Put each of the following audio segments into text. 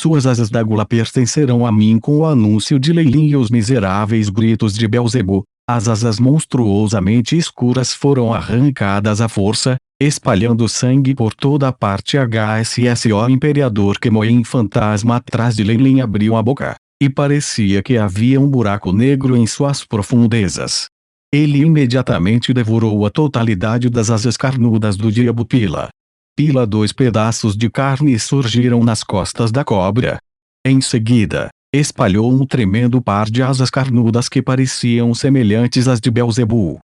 Suas asas d'água pertencerão a mim com o anúncio de Leilin e os miseráveis gritos de Belzebu. As asas monstruosamente escuras foram arrancadas à força, espalhando sangue por toda a parte. O Imperador Kemoin fantasma atrás de Leilin abriu a boca, e parecia que havia um buraco negro em suas profundezas. Ele imediatamente devorou a totalidade das asas carnudas do diabo Pila. 2 pedaços de carne surgiram nas costas da cobra. Em seguida, espalhou um tremendo par de asas carnudas que pareciam semelhantes às de Belzebu.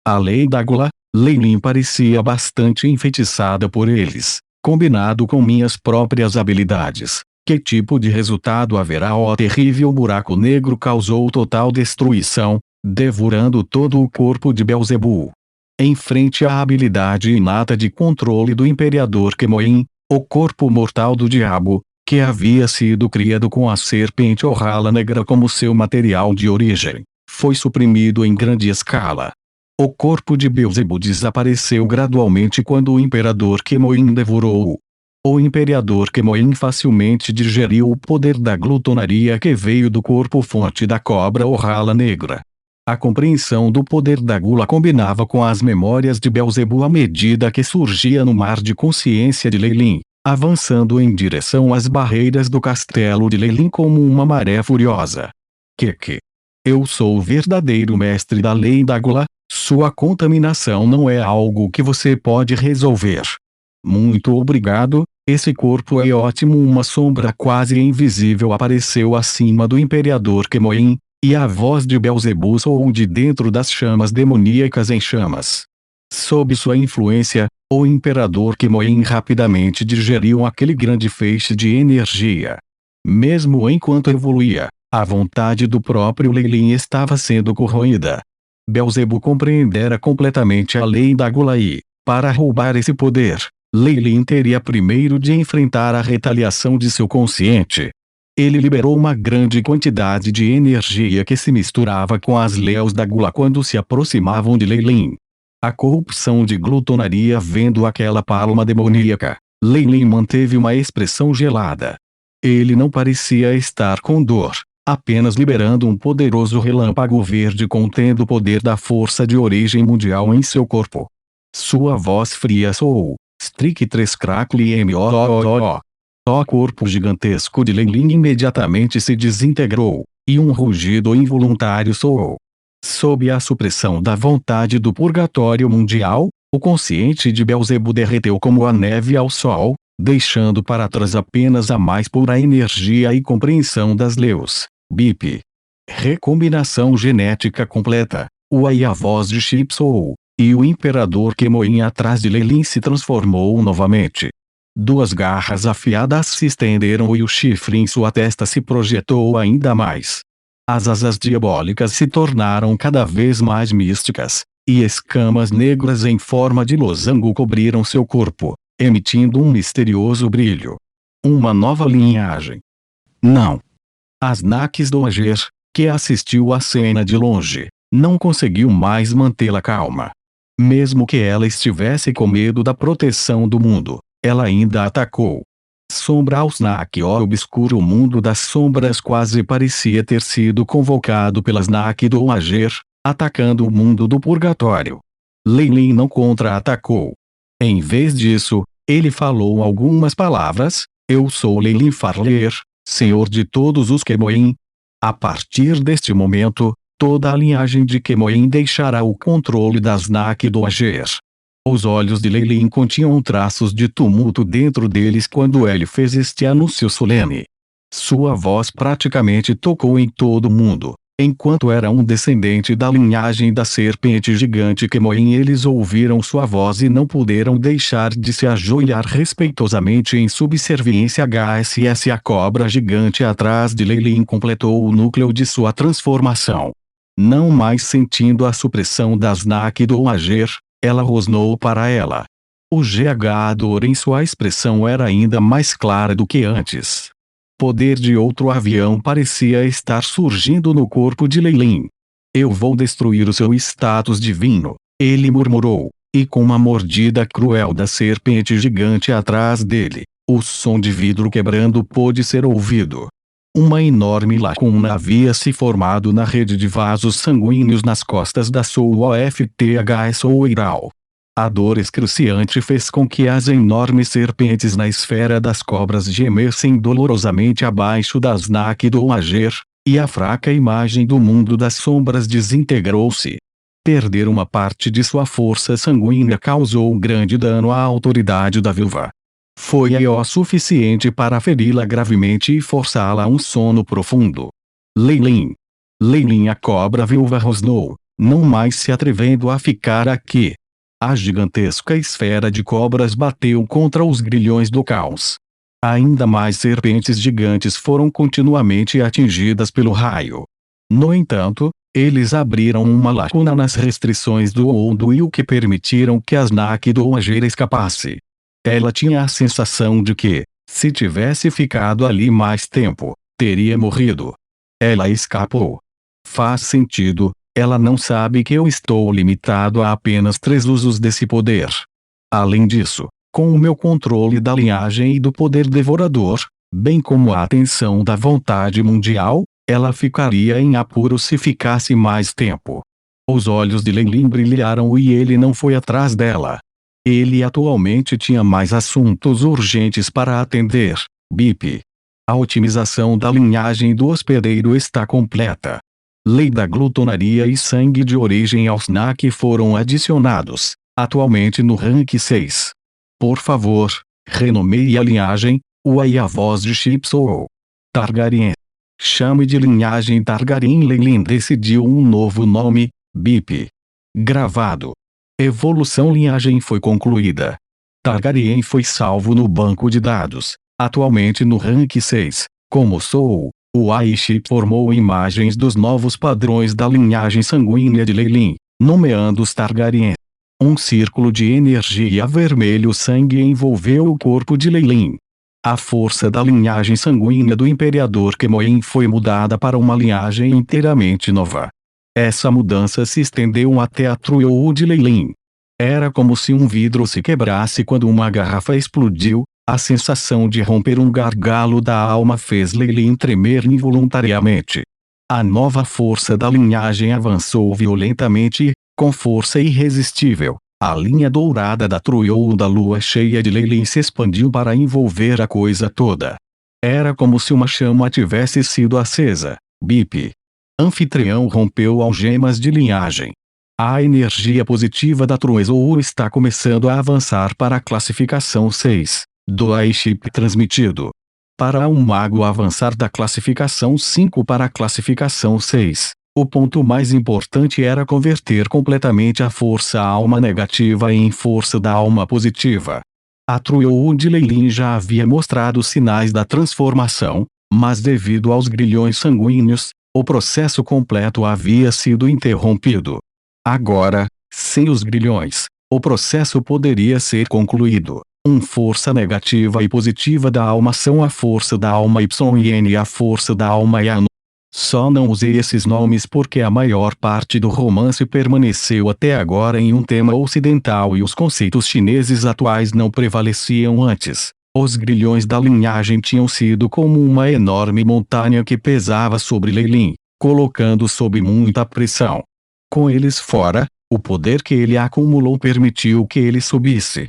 Além da gula, Leilin parecia bastante enfeitiçada por eles, combinado com minhas próprias habilidades. Que tipo de resultado haverá? O terrível buraco negro causou total destruição, devorando todo o corpo de Belzebu. Em frente à habilidade inata de controle do Imperador Kemoin, o corpo mortal do diabo, que havia sido criado com a serpente Orrala Negra como seu material de origem, foi suprimido em grande escala. O corpo de Belzebu desapareceu gradualmente quando o Imperador Kemoin devorou-o. O Imperador Kemoin facilmente digeriu o poder da glutonaria que veio do corpo-fonte da cobra Orrala Negra. A compreensão do poder da gula combinava com as memórias de Belzebu à medida que surgia no mar de consciência de Leilin, avançando em direção às barreiras do castelo de Leilin como uma maré furiosa. Que? Eu sou o verdadeiro mestre da lei da gula. Sua contaminação não é algo que você pode resolver. Muito obrigado, esse corpo é ótimo. Uma sombra quase invisível apareceu acima do Imperador Kemoin, e a voz de Belzebu soou de dentro das chamas demoníacas em chamas. Sob sua influência, o Imperador Kemoin rapidamente digeriu aquele grande feixe de energia. Mesmo enquanto evoluía, a vontade do próprio Leilin estava sendo corroída. Belzebu compreendera completamente a lei da gula e, para roubar esse poder, Leilin teria primeiro de enfrentar a retaliação de seu consciente. Ele liberou uma grande quantidade de energia que se misturava com as leis da gula quando se aproximavam de Leilin. A corrupção de glutonaria. Vendo aquela palma demoníaca, Leilin manteve uma expressão gelada. Ele não parecia estar com dor, apenas liberando um poderoso relâmpago verde contendo o poder da força de origem mundial em seu corpo. Sua voz fria soou: Strict 3 crackle MOOO. O corpo gigantesco de Leilin imediatamente se desintegrou, e um rugido involuntário soou. Sob a supressão da vontade do purgatório mundial, o consciente de Belzebu derreteu como a neve ao sol, deixando para trás apenas a mais pura energia e compreensão das leis. BIP. Recombinação genética completa. E a voz de Chip soou, e o Imperador Kemoin atrás de Leilin se transformou novamente. 2 garras afiadas se estenderam e o chifre em sua testa se projetou ainda mais. As asas diabólicas se tornaram cada vez mais místicas, e escamas negras em forma de losango cobriram seu corpo, emitindo um misterioso brilho. Uma nova linhagem. Não. As Naques do Ager, que assistiu à cena de longe, não conseguiu mais mantê-la calma. Mesmo que ela estivesse com medo da proteção do mundo, ela ainda atacou. Sombra aos Nak. O obscuro mundo das sombras quase parecia ter sido convocado pelas Nak do Ager, atacando o mundo do purgatório. Leilin não contra-atacou. Em vez disso, ele falou algumas palavras: Eu sou Leilin Farler, senhor de todos os Kemoin. A partir deste momento, toda a linhagem de Kemoin deixará o controle das Nak do Ager. Os olhos de Leilin continham traços de tumulto dentro deles quando ele fez este anúncio solene. Sua voz praticamente tocou em todo mundo. Enquanto era um descendente da linhagem da serpente gigante Kemoin, eles ouviram sua voz e não puderam deixar de se ajoelhar respeitosamente em subserviência. A cobra gigante atrás de Leilin completou o núcleo de sua transformação. Não mais sentindo a supressão das Nak do Ager, ela rosnou para ela. O dor em sua expressão era ainda mais clara do que antes. Poder de outro avião parecia estar surgindo no corpo de Leilin. Eu vou destruir o seu status divino, ele murmurou, e com uma mordida cruel da serpente gigante atrás dele, O som de vidro quebrando pôde ser ouvido. Uma enorme lacuna havia se formado na rede de vasos sanguíneos nas costas da sua FTHS oeiral. A dor excruciante fez com que as enormes serpentes na esfera das cobras gemessem dolorosamente abaixo das Snack do Ager, e a fraca imagem do mundo das sombras desintegrou-se. Perder uma parte de sua força sanguínea causou um grande dano à autoridade da viúva. Foi o suficiente para feri-la gravemente e forçá-la a um sono profundo. Leilin. Leilin, a cobra viúva, rosnou, não mais se atrevendo a ficar aqui. A gigantesca esfera de cobras bateu contra os grilhões do caos. Ainda mais serpentes gigantes foram continuamente atingidas pelo raio. No entanto, eles abriram uma lacuna nas restrições do Onduil que permitiram que a Snack do Ager escapasse. Ela tinha a sensação de que, se tivesse ficado ali mais tempo, teria morrido. Ela escapou. Faz sentido, ela não sabe que eu estou limitado a apenas 3 usos desse poder. Além disso, com o meu controle da linhagem e do poder devorador, bem como a atenção da vontade mundial, ela ficaria em apuro se ficasse mais tempo. Os olhos de Leilin brilharam e ele não foi atrás dela. Ele atualmente tinha mais assuntos urgentes para atender. BIP. A otimização da linhagem do hospedeiro está completa. Lei da glutonaria e sangue de origem ao snack foram adicionados, atualmente no rank 6. Por favor, renomeie a linhagem, e a voz de Chipsou. Targaryen. Chame de linhagem Targaryen. Leilin decidiu um novo nome, BIP. Gravado. Evolução linhagem foi concluída. Targaryen foi salvo no banco de dados, atualmente no rank 6. Como sou, o AI-chip formou imagens dos novos padrões da linhagem sanguínea de Leilin, nomeando os Targaryen. Um círculo de energia vermelho sangue envolveu o corpo de Leilin. A força da linhagem sanguínea do Imperador Kemoin foi mudada para uma linhagem inteiramente nova. Essa mudança se estendeu até a Truiou de Leilin. Era como se um vidro se quebrasse quando uma garrafa explodiu. A sensação de romper um gargalo da alma fez Leilin tremer involuntariamente. A nova força da linhagem avançou violentamente e, com força irresistível, a linha dourada da Truiou da lua cheia de Leilin se expandiu para envolver a coisa toda. Era como se uma chama tivesse sido acesa. BIP. Anfitrião rompeu algemas de linhagem. A energia positiva da Truiou está começando a avançar para a classificação 6, do AI-chip transmitido. Para um mago avançar da classificação 5 para a classificação 6, o ponto mais importante era converter completamente a força alma negativa em força da alma positiva. A Truiou de Leilin já havia mostrado sinais da transformação, mas devido aos grilhões sanguíneos, o processo completo havia sido interrompido. Agora, sem os grilhões, o processo poderia ser concluído. Força negativa e positiva da alma são a força da alma Y e N, a força da alma e a. Só não usei esses nomes porque a maior parte do romance permaneceu até agora em um tema ocidental e os conceitos chineses atuais não prevaleciam antes. Os grilhões da linhagem tinham sido como uma enorme montanha que pesava sobre Leilin, colocando sob muita pressão. Com eles fora, o poder que ele acumulou permitiu que ele subisse.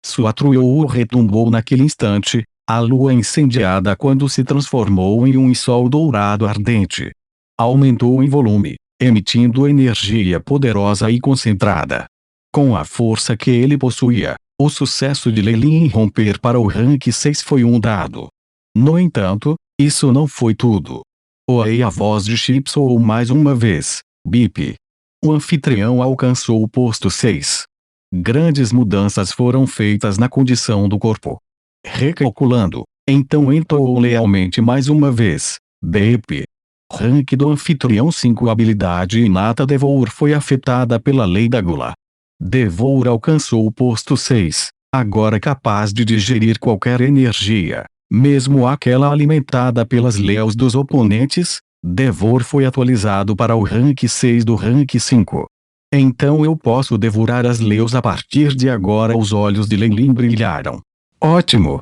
Sua Truiou retumbou naquele instante, a lua incendiada quando se transformou em um sol dourado ardente. Aumentou em volume, emitindo energia poderosa e concentrada. Com a força que ele possuía, o sucesso de Leilin em romper para o rank 6 foi um dado. No entanto, isso não foi tudo. Ouei a voz de Chipsou mais uma vez. BIP. O anfitrião alcançou o posto 6. Grandes mudanças foram feitas na condição do corpo. Recalculando, então entoou lealmente mais uma vez. BIP. Rank do anfitrião 5. Habilidade inata Devour foi afetada pela lei da gula. Devour alcançou o posto 6, agora capaz de digerir qualquer energia, mesmo aquela alimentada pelas leas dos oponentes. Devour foi atualizado para o rank 6 do rank 5. Então eu posso devorar as leus a partir de agora. Os olhos de Leilin brilharam. Ótimo!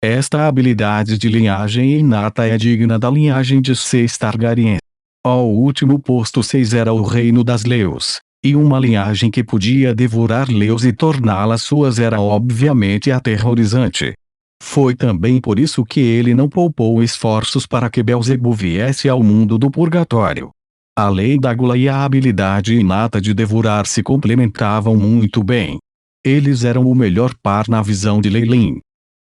Esta habilidade de linhagem inata é digna da linhagem de 6 Targaryen. O último posto 6 era o reino das Leos, e uma linhagem que podia devorar Leos e torná-las suas era obviamente aterrorizante. Foi também por isso que ele não poupou esforços para que Beelzebub viesse ao mundo do purgatório. A lei da gula e a habilidade inata de devorar se complementavam muito bem. Eles eram o melhor par na visão de Leilin.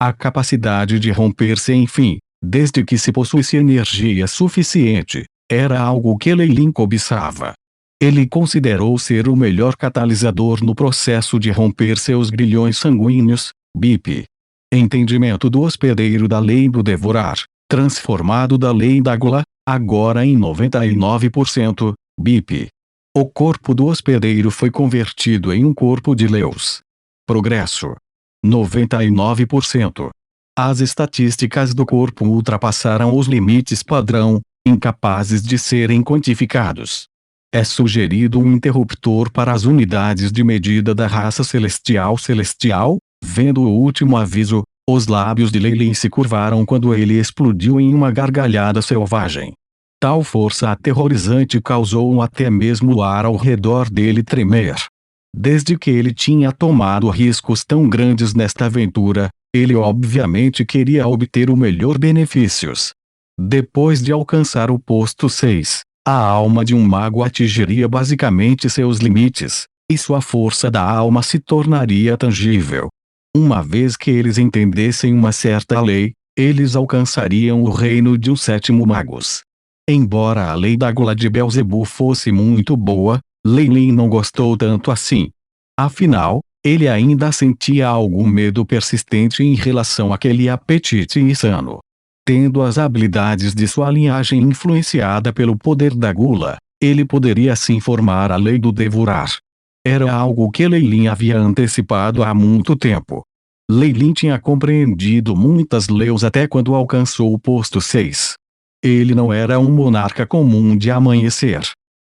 A capacidade de romper-se enfim, desde que se possuísse energia suficiente, era algo que Leilin cobiçava. Ele considerou ser o melhor catalisador no processo de romper seus grilhões sanguíneos, BIP. Entendimento do hospedeiro da lei do devorar, transformado da lei da gula, agora em 99%, BIP. O corpo do hospedeiro foi convertido em um corpo de Leos. Progresso: 99%. As estatísticas do corpo ultrapassaram os limites padrão, incapazes de serem quantificados. É sugerido um interruptor para as unidades de medida da raça celestial. Vendo o último aviso, os lábios de Leilin se curvaram quando ele explodiu em uma gargalhada selvagem. Tal força aterrorizante causou até mesmo o ar ao redor dele tremer. Desde que ele tinha tomado riscos tão grandes nesta aventura, ele obviamente queria obter o melhor benefícios. Depois de alcançar o posto 6, a alma de um mago atingiria basicamente seus limites, e sua força da alma se tornaria tangível. Uma vez que eles entendessem uma certa lei, eles alcançariam o reino de um sétimo magos. Embora a lei da gula de Beelzebub fosse muito boa, Leilin não gostou tanto assim. Afinal, ele ainda sentia algum medo persistente em relação àquele apetite insano. Tendo as habilidades de sua linhagem influenciada pelo poder da gula, ele poderia sim formar a lei do devorar. Era algo que Leilin havia antecipado há muito tempo. Leilin tinha compreendido muitas leis até quando alcançou o posto 6. Ele não era um monarca comum de amanhecer.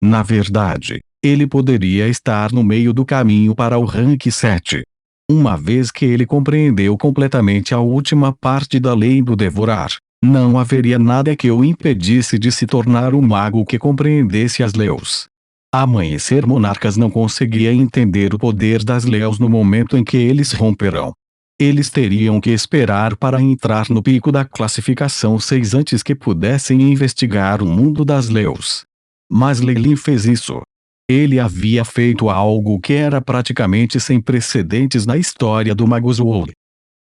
Na verdade, ele poderia estar no meio do caminho para o rank 7. Uma vez que ele compreendeu completamente a última parte da lei do devorar, não haveria nada que o impedisse de se tornar um mago que compreendesse as leis. Amanhecer monarcas não conseguia entender o poder das leis no momento em que eles romperão. Eles teriam que esperar para entrar no pico da classificação 6 antes que pudessem investigar o mundo das leis. Mas Leilin fez isso. Ele havia feito algo que era praticamente sem precedentes na história do Magus World.